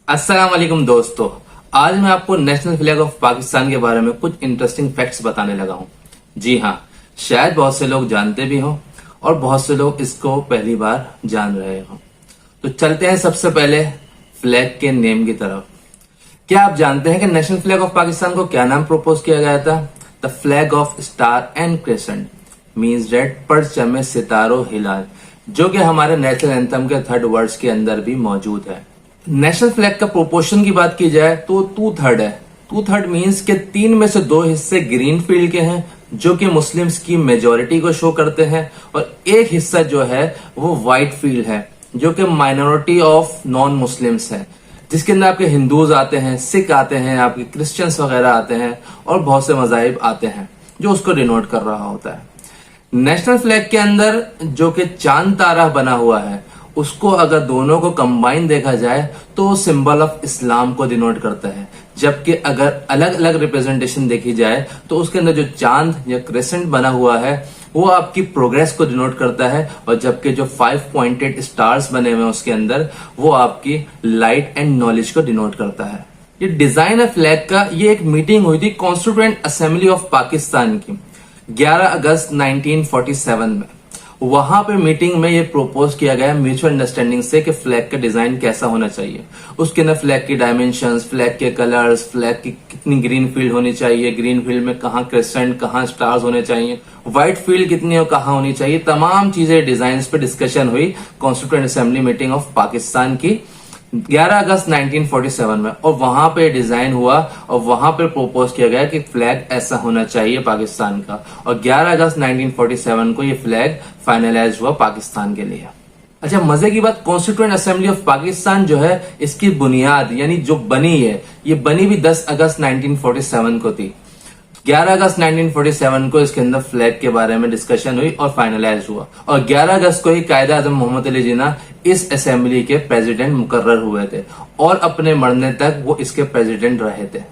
अस्सलाम वालेकुम दोस्तों, आज मैं आपको नेशनल फ्लैग ऑफ पाकिस्तान के बारे में कुछ इंटरेस्टिंग फैक्ट्स बताने लगा हूं। जी हां, शायद बहुत से लोग जानते भी हों और बहुत से लोग इसको पहली बार जान रहे हों। तो चलते हैं सबसे पहले फ्लैग के नेम की तरफ। क्या आप जानते हैं कि नेशनल फ्लैग ऑफ पाकिस्तान को क्या नाम प्रपोज किया गया था? The flag of star and crescent means that, परचम में सितारों हिलाल, जो कि हमारे नेशनल एंथम के थर्ड वर्ड्स के अंदर भी मौजूद है। नेशनल फ्लैग का प्रोपोर्शन की बात की जाए तो 2/3 है। 2/3 मीन्स के 3 में से 2 हिस्से ग्रीन फील्ड के हैं जो कि मुस्लिम्स की मेजोरिटी को शो करते हैं, और एक हिस्सा जो है वो व्हाइट फील्ड है जो कि माइनॉरिटी ऑफ नॉन मुस्लिम्स है, जिसके अंदर आपके हिंदूज आते हैं, सिख आते हैं, आपके क्रिश्चियंस वगैरह आते हैं और बहुत से मजाहिब आते हैं, जो उसको डिनोट कर रहा होता है। नेशनल फ्लैग के अंदर जो कि चांद तारा बना हुआ है, उसको अगर दोनों को कंबाइन देखा जाए तो सिंबल ऑफ इस्लाम को डिनोट करता है, जबकि अगर अलग अलग रिप्रेजेंटेशन देखी जाए तो उसके अंदर जो चांद या क्रेसेंट बना हुआ है वो आपकी प्रोग्रेस को डिनोट करता है, और जबकि जो 5 पॉइंटेड स्टार्स बने हुए हैं उसके अंदर वो आपकी लाइट एंड नॉलेज को डिनोट करता है। ये डिजाइन है फ्लैग का, ये एक मीटिंग हुई थी कॉन्स्टिट्यूएंट असेंबली ऑफ पाकिस्तान की 11 अगस्त 1947 में। वहां पे मीटिंग में ये प्रपोज किया गया म्यूचुअल अंडरस्टैंडिंग से कि फ्लैग का डिजाइन कैसा होना चाहिए। उसके अंदर फ्लैग की डायमेंशंस, फ्लैग के कलर्स, फ्लैग की कितनी ग्रीन फील्ड होनी चाहिए, ग्रीन फील्ड में कहाँ क्रेसेंट, कहाँ स्टार्स होने चाहिए, व्हाइट फील्ड कितनी और कहाँ होनी चाहिए, तमाम चीजें डिजाइन पे डिस्कशन हुई constituent assembly meeting of Pakistan की 11 अगस्त 1947 में। और वहां पे डिजाइन हुआ और वहां पे प्रपोज किया गया कि फ्लैग ऐसा होना चाहिए पाकिस्तान का, और 11 अगस्त 1947 को ये फ्लैग फाइनलाइज हुआ पाकिस्तान के लिए। अच्छा, मजे की बात, कॉन्स्टिट्यूएंट असेंबली ऑफ पाकिस्तान जो है इसकी बुनियाद यानी जो बनी है, ये बनी भी 10 अगस्त 1947 को थी। 11 अगस्त 1947 को इसके अंदर फ्लैग के बारे में डिस्कशन हुई और फाइनलाइज हुआ, और 11 अगस्त को ही कायदे आजम मोहम्मद अली जिन्ना इस असेंबली के प्रेसिडेंट मुकर्रर हुए थे, और अपने मरने तक वो इसके प्रेसिडेंट रहे थे।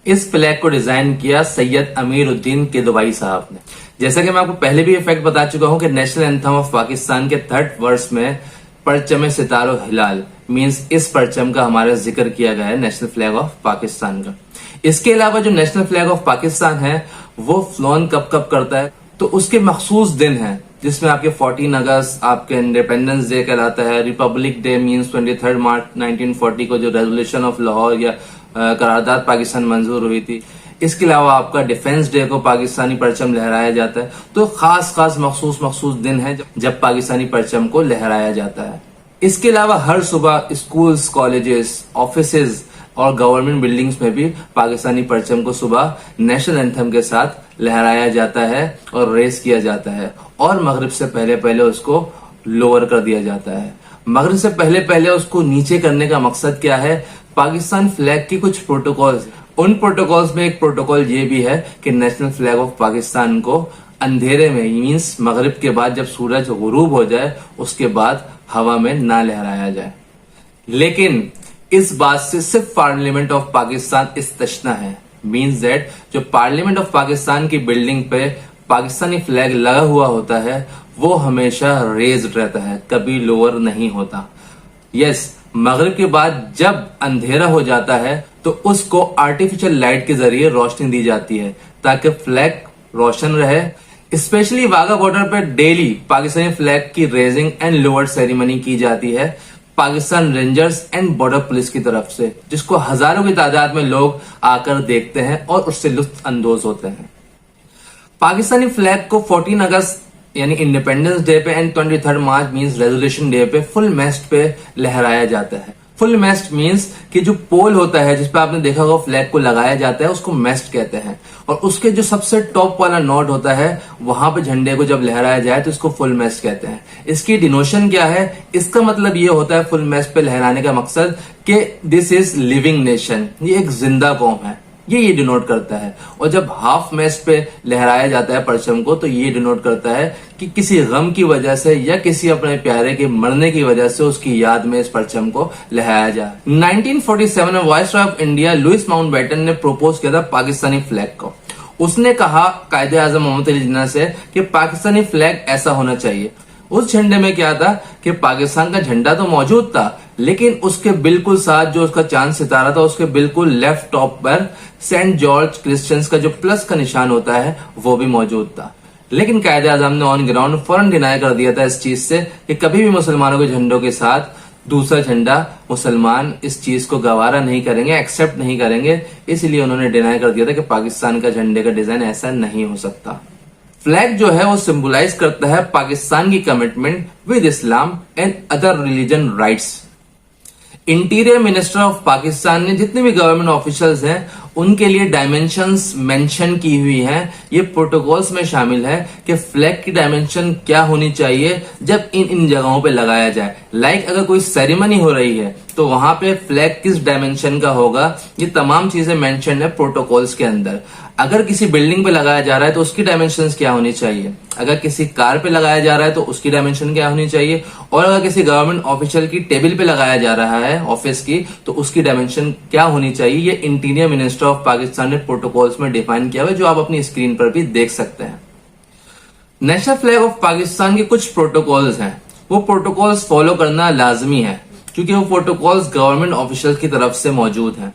इस फ्लैग को डिजाइन किया सैयद अमीर उद्दीन किदवाई साहब ने। जैसा कि मैं आपको पहले भी ये फैक्ट बता चुका हूं कि नेशनल एंथम ऑफ पाकिस्तान के 3rd वर्स में परचम सितारों हिलाल मीन्स इस परचम का हमारा जिक्र किया गया है नेशनल फ्लैग ऑफ पाकिस्तान का। इसके अलावा जो नेशनल फ्लैग ऑफ पाकिस्तान है वो फ्लोन कब कब करता है, तो उसके मखसूस दिन है जिसमें आपके 14 अगस्त आपके इंडिपेंडेंस डे कहलाता है, रिपब्लिक डे मीन्स 23 मार्च 1940 को जो रेजोल्यूशन ऑफ लाहौर या करारदाद पाकिस्तान मंजूर हुई थी। इसके अलावा आपका डिफेंस डे को पाकिस्तानी परचम लहराया जाता है। तो खास मखसूस दिन है जब पाकिस्तानी परचम को लहराया जाता है। इसके अलावा हर सुबह स्कूल्स, कॉलेजेस, ऑफिसेज और गवर्नमेंट बिल्डिंग्स में भी पाकिस्तानी परचम को सुबह नेशनल एंथम के साथ लहराया जाता है और रेस किया जाता है, और मगरिब से पहले उसको लोअर कर दिया जाता है। मगरिब से पहले उसको नीचे करने का मकसद क्या है? पाकिस्तान फ्लैग की कुछ प्रोटोकॉल्स, उन प्रोटोकॉल्स में एक प्रोटोकॉल ये भी है कि नेशनल फ्लैग ऑफ पाकिस्तान को अंधेरे में मीन्स मगरिब के बाद जब सूरज गुरूब हो जाए उसके बाद हवा में ना लहराया जाए। लेकिन इस बात से सिर्फ पार्लियामेंट ऑफ पाकिस्तान इस्तिस्ना है, मीन्स दैट जो पार्लियामेंट ऑफ पाकिस्तान की बिल्डिंग पे पाकिस्तानी फ्लैग लगा हुआ होता है वो हमेशा रेज्ड रहता है, कभी लोअर नहीं होता। यस, मगरिब के बाद जब अंधेरा हो जाता है तो उसको आर्टिफिशियल लाइट के जरिए रोशनी दी जाती है ताकि फ्लैग रोशन रहे। स्पेशली वाघा बॉर्डर पर डेली पाकिस्तानी फ्लैग की रेजिंग एंड लोअर सेरेमनी की जाती है Pakistan rangers and border police की तरफ से, जिसको हजारों की तादाद में लोग आकर देखते हैं और उससे लुत्फ अंदोज होते हैं। पाकिस्तानी फ्लैग को 14 अगस्त यानी इंडिपेंडेंस डे पे and 23 March means resolution day पे फुल मेस्ट पे लहराया जाता है। फुल मेस्ट मींस कि जो पोल होता है जिसपे आपने देखा होगा फ्लैग को लगाया जाता है उसको मेस्ट कहते हैं, और उसके जो सबसे टॉप वाला नॉट होता है वहां पे झंडे को जब लहराया जाए तो इसको फुल मेस्ट कहते हैं। इसकी डिनोशन क्या है? इसका मतलब ये होता है फुल मेस्ट पे लहराने का मकसद कि दिस इज लिविंग नेशन, ये एक जिंदा कौम है, ये डिनोट करता है। और जब हाफ मेस्ट पे लहराया जाता है परचम को तो ये डिनोट करता है कि किसी गम की वजह से या किसी अपने प्यारे के मरने की वजह से उसकी याद में इस परचम को लहराया जाए। 1947 में viceroy of India Louis Mountbatten ने प्रपोज किया था पाकिस्तानी फ्लैग को। उसने कहा कायदे आजम मोहम्मद अली जिन्ना से कि पाकिस्तानी फ्लैग ऐसा होना चाहिए। उस झंडे में क्या था कि पाकिस्तान का झंडा तो मौजूद था लेकिन उसके बिल्कुल साथ जो उसका चांद सितारा था, उसके बिल्कुल लेफ्ट टॉप पर सेंट जॉर्ज क्रिश्चियंस का जो प्लस का निशान होता है वो भी मौजूद था। लेकिन कायदे आजम ने ऑन ग्राउंड फौरन डिनाई कर दिया था इस चीज से कि कभी भी मुसलमानों के झंडों के साथ दूसरा झंडा मुसलमान इस चीज को गवारा नहीं करेंगे, एक्सेप्ट नहीं करेंगे। इसलिए उन्होंने डिनाई कर दिया था कि पाकिस्तान का झंडे का डिजाइन ऐसा नहीं हो सकता। फ्लैग जो है वो सिंबलाइज करता है पाकिस्तान की commitment with Islam and other religion rights. Interior minister of Pakistan ने जितने भी गवर्नमेंट ऑफिशियल्स हैं उनके लिए डायमेंशंस मेंशन की हुई हैं। ये प्रोटोकॉल्स में शामिल है कि फ्लैग की डायमेंशन क्या होनी चाहिए जब इन जगहों पे लगाया जाए। लाइक अगर कोई सेरेमनी हो रही है तो वहां पे फ्लैग किस डायमेंशन का होगा, ये तमाम चीजें मेंशन है प्रोटोकॉल्स के अंदर। अगर किसी बिल्डिंग पे लगाया जा रहा है तो उसकी डायमेंशंस क्या होनी चाहिए, अगर किसी कार पे लगाया जा रहा है तो उसकी डायमेंशन क्या होनी चाहिए, और अगर किसी गवर्नमेंट ऑफिशियल की टेबल पे लगाया जा रहा है ऑफिस की तो उसकी डायमेंशन क्या होनी चाहिए। ये इंटीरियर मिनिस्टर ऑफ पाकिस्तान ने प्रोटोकॉल्स में डिफाइन किया हुआ है, जो आप अपनी स्क्रीन पर भी देख सकते हैं। नेशनल फ्लैग ऑफ पाकिस्तान के कुछ प्रोटोकॉल्स हैं, वो प्रोटोकॉल्स फॉलो करना लाजमी है क्योंकि वो प्रोटोकॉल्स गवर्नमेंट ऑफिशियल की तरफ से मौजूद हैं।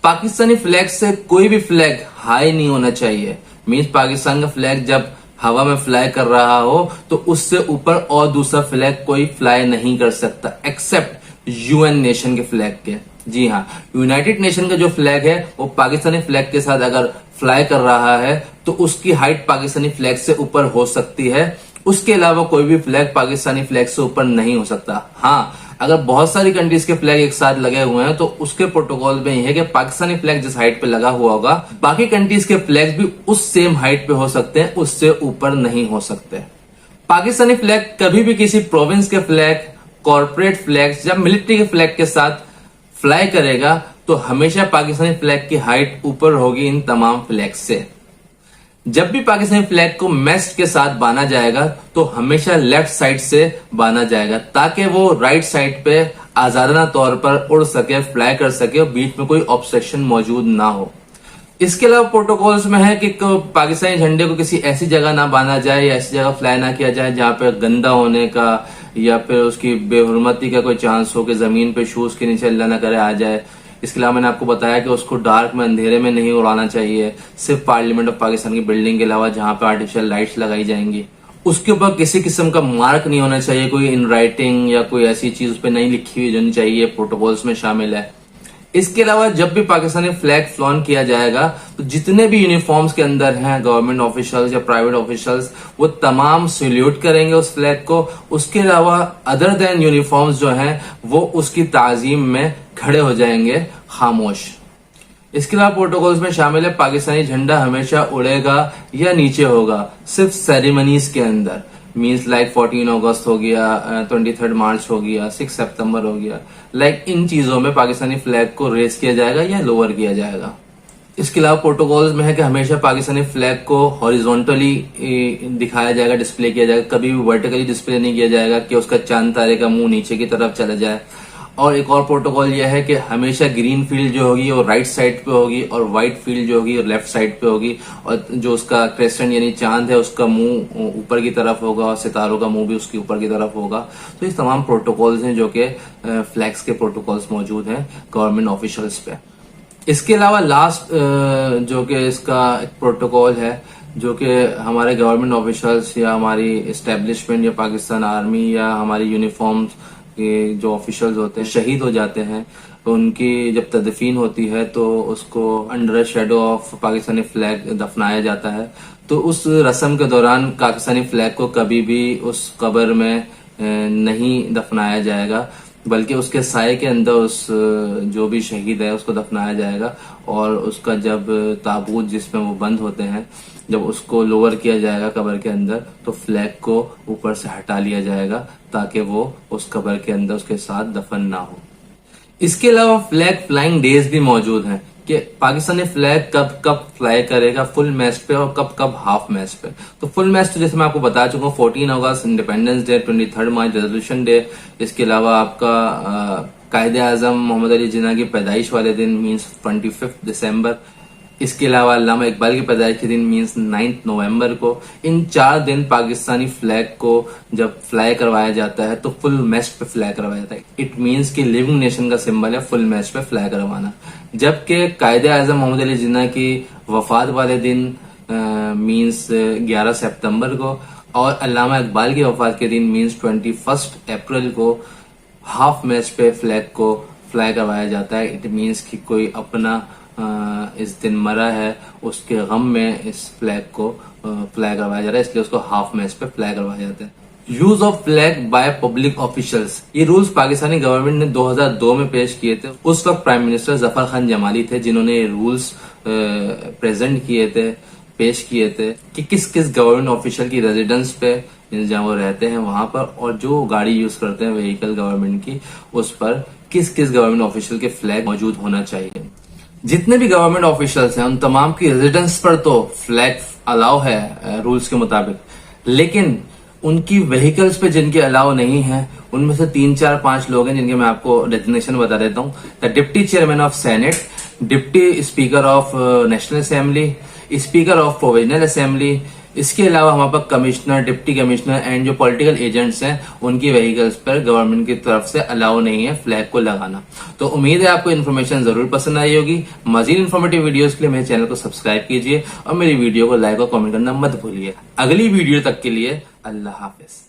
पाकिस्तानी फ्लैग से कोई भी फ्लैग हाई नहीं होना चाहिए। मींस पाकिस्तान का फ्लैग जब हवा में फ्लाई कर रहा हो तो उससे ऊपर और दूसरा फ्लैग कोई फ्लाई नहीं कर सकता एक्सेप्ट यूएन नेशन के फ्लैग के। जी हाँ, यूनाइटेड नेशन का जो फ्लैग है वो पाकिस्तानी फ्लैग के साथ अगर फ्लाई कर रहा है तो उसकी हाइट पाकिस्तानी फ्लैग से ऊपर हो सकती है। उसके अलावा कोई भी फ्लैग पाकिस्तानी फ्लैग से ऊपर नहीं हो सकता। हाँ, अगर बहुत सारी कंट्रीज के फ्लैग एक साथ लगे हुए हैं तो उसके प्रोटोकॉल में यह है कि पाकिस्तानी फ्लैग जिस हाइट पे लगा हुआ होगा बाकी कंट्रीज के फ्लैग भी उस सेम हाइट पे हो सकते हैं, उससे ऊपर नहीं हो सकते। पाकिस्तानी फ्लैग कभी भी किसी प्रोविंस के फ्लैग, कॉर्पोरेट फ्लैग्स या मिलिट्री के फ्लैग के साथ फ्लाई करेगा तो हमेशा पाकिस्तानी फ्लैग की हाइट ऊपर होगी इन तमाम फ्लैग से। जब भी पाकिस्तानी फ्लैग को मेस्ट के साथ बांधा जाएगा तो हमेशा लेफ्ट साइड से बांधा जाएगा ताकि वो राइट साइड पे आजादाना तौर पर उड़ सके, फ्लाई कर सके और बीच में कोई ऑब्स्ट्रक्शन मौजूद ना हो। इसके अलावा प्रोटोकॉल्स में है कि पाकिस्तानी झंडे को किसी ऐसी जगह ना बांधा जाए या ऐसी जगह फ्लाई ना किया जाए जहां पे गंदा होने का या फिर उसकी बेहुरमती का कोई चांस हो कि जमीन पे शूज के नीचे अल्लाह ना करे आ जाए। इसके अलावा मैंने आपको बताया कि उसको डार्क में, अंधेरे में नहीं उड़ाना चाहिए, सिर्फ पार्लियामेंट ऑफ पाकिस्तान की बिल्डिंग के अलावा जहां पे आर्टिफिशियल लाइट्स लगाई जाएंगी। उसके ऊपर किसी किस्म का मार्क नहीं होना चाहिए, कोई इन राइटिंग या कोई ऐसी चीज उस पर नहीं लिखी हुई जो चाहिए, प्रोटोकॉल्स में शामिल है। इसके अलावा जब भी पाकिस्तानी फ्लैग फ्लॉन किया जाएगा तो जितने भी यूनिफॉर्म्स के अंदर हैं गवर्नमेंट ऑफिशियल्स या प्राइवेट ऑफिशियल्स वो तमाम सैल्यूट करेंगे उस फ्लैग को। उसके अलावा अदर देन यूनिफॉर्म्स जो हैं वो उसकी ताजीम में खड़े हो जाएंगे खामोश। इसके अलावा प्रोटोकॉल्स में शामिल है पाकिस्तानी झंडा हमेशा उड़ेगा या नीचे होगा सिर्फ सेरेमनीज के अंदर। मीन्स लाइक 14 अगस्त हो गया, 23 मार्च हो गया, 6 सितंबर हो गया, लाइक इन चीजों में पाकिस्तानी फ्लैग को रेस किया जाएगा या लोअर किया जाएगा। इसके अलावा प्रोटोकॉल्स में है कि हमेशा पाकिस्तानी फ्लैग को हॉरिजॉन्टली दिखाया जाएगा, डिस्प्ले किया जाएगा, कभी भी वर्टिकली डिस्प्ले नहीं किया जाएगा कि उसका चांद तारे का मुंह नीचे की तरफ चला जाए। और एक और प्रोटोकॉल यह है कि हमेशा ग्रीन फील्ड जो होगी वो राइट साइड पे होगी और व्हाइट फील्ड जो होगी वो लेफ्ट साइड पे होगी, और जो उसका क्रेसेंट यानी चांद है उसका मुंह ऊपर की तरफ होगा और सितारों का मुंह भी उसके ऊपर की तरफ होगा। तो ये तमाम प्रोटोकॉल्स हैं जो कि फ्लैग्स के प्रोटोकॉल्स मौजूद हैं गवर्नमेंट ऑफिशियल्स पे। इसके अलावा लास्ट जो कि इसका एक प्रोटोकॉल है जो कि हमारे गवर्नमेंट ऑफिशियल्स या हमारी एस्टेब्लिशमेंट या पाकिस्तान आर्मी या हमारी यूनिफॉर्म्स के जो ऑफिशियल्स होते हैं शहीद हो जाते हैं तो उनकी जब तदफीन होती है तो उसको under shadow of Pakistani flag दफनाया जाता है। तो उस रस्म के दौरान पाकिस्तानी फ्लैग को कभी भी उस कब्र में नहीं दफनाया जाएगा बल्कि उसके साये के अंदर उस जो भी शहीद है उसको दफनाया जाएगा। और उसका जब ताबूत जिसमें वो बंद होते हैं जब उसको लोअर किया जाएगा कब्र के अंदर तो फ्लैग को ऊपर से हटा लिया जाएगा ताकि वो उस कब्र के अंदर उसके साथ दफन ना हो। इसके अलावा फ्लैग फ्लाइंग डेज भी मौजूद हैं कि पाकिस्तानी फ्लैग कब कब फ्लाई करेगा फुल मास्ट पे और कब कब हाफ मास्ट पे। तो फुल मास्ट जैसे मैं आपको बता चुका हूँ 14 अगस्त इंडिपेंडेंस डे, 23 मार्च रेजोल्यूशन डे। इसके अलावा आपका कायदे आजम मोहम्मद अली जिन्ना की पैदाइश वाले दिन मीन्स 25 दिसंबर, इसके अलावा अल्लामा इकबाल की पैदाइश के दिन मीन्स 9 नवंबर को इन 4 दिन पाकिस्तानी फ्लैग को जब फ्लाई करवाया जाता है तो फुल मेस्ट पे फ्लाई करवाया जाता है। इट मीन्स कि लिविंग नेशन का सिंबल है फुल मेस्ट पे फ्लाई करवाना। जबकि कायदे आजम मोहम्मद अली जिन्ना की वफात वाले दिन मीन्स 11 सितंबर को और अल्लामा इकबाल की वफात के दिन मीन्स 21 अप्रैल को हाफ मेस्ट पे फ्लैग को फ्लाई करवाया जाता है। इट मीन्स कि कोई अपना इस दिन मरा है उसके गम में इस फ्लैग को फ्लाई करवाया जा रहा है, इसलिए उसको हाफ मेस्ट पे फ्लाई करवाया जाता है। Use of flag by public officials, ये रूल्स पाकिस्तानी गवर्नमेंट ने 2002 में पेश किए थे। उस वक्त प्राइम मिनिस्टर जफर खान जमाली थे जिन्होंने ये रूल्स प्रेजेंट किए थे, पेश किए थे कि किस किस गवर्नमेंट ऑफिशियल की रेजिडेंस पे जहाँ वो रहते हैं वहां पर और जो गाड़ी यूज करते हैं व्हीकल गवर्नमेंट की उस पर किस किस गवर्नमेंट ऑफिशियल के फ्लैग मौजूद होना चाहिए। जितने भी गवर्नमेंट ऑफिशियल्स हैं उन तमाम की रेजिडेंस पर तो फ्लैग अलाउ है रूल्स के मुताबिक, लेकिन उनकी व्हीकल्स पे जिनके अलाउ नहीं है उनमें से 3, 4, 5 लोग हैं जिनके मैं आपको डेजिग्नेशन बता देता हूँ। The deputy chairman of senate, deputy speaker of national assembly, speaker of provisional assembly, इसके अलावा हमारे पास कमिश्नर, डिप्टी कमिश्नर एंड जो पॉलिटिकल एजेंट्स हैं उनकी व्हीकल्स पर गवर्नमेंट की तरफ से अलाउ नहीं है फ्लैग को लगाना। तो उम्मीद है आपको इन्फॉर्मेशन जरूर पसंद आई होगी। मजीद इन्फॉर्मेटिव वीडियोस के लिए मेरे चैनल को सब्सक्राइब कीजिए और मेरी वीडियो को लाइक और कमेंट करना मत भूलिए। अगली वीडियो तक के लिए अल्लाह हाफिज।